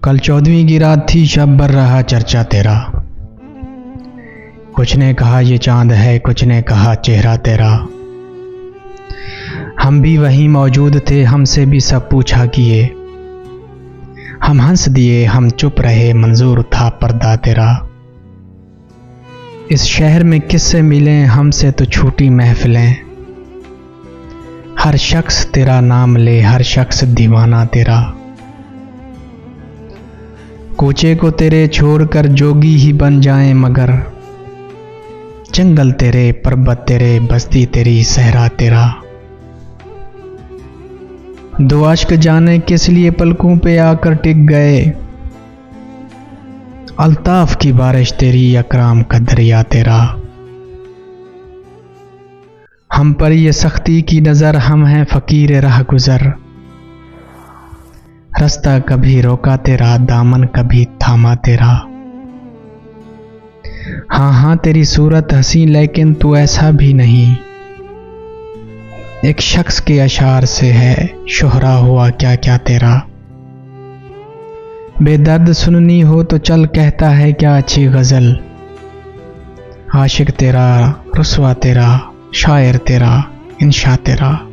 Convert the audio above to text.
कल 14वीं की रात थी, शब भर रहा चर्चा तेरा। कुछ ने कहा ये चांद है, कुछ ने कहा चेहरा तेरा। हम भी वहीं मौजूद थे, हमसे भी सब पूछा किए। हम हंस दिए, हम चुप रहे, मंजूर था पर्दा तेरा। इस शहर में किससे मिले, हमसे तो छूटी महफिलें। हर शख्स तेरा नाम ले, हर शख्स दीवाना तेरा। कूचे को तेरे छोड़कर जोगी ही बन जाएं मगर, जंगल तेरे, पर्वत तेरे, बस्ती तेरी, सहरा तेरा। दो अश्क जाने किस लिए पलकों पे आकर टिक गए। अल्ताफ की बारिश तेरी, अकराम का दरिया तेरा। हम पर ये सख्ती की नज़र, हम हैं फ़कीर राह गुज़र। रास्ता कभी रोका तेरा, दामन कभी थामा तेरा। हाँ हाँ तेरी सूरत हंसी, लेकिन तू ऐसा भी नहीं। एक शख्स के अशार से है शोहरा हुआ क्या क्या तेरा। बेदर्द सुननी हो तो चल, कहता है क्या अच्छी गज़ल। आशिक तेरा, रुसवा तेरा, शायर तेरा, इंशा तेरा।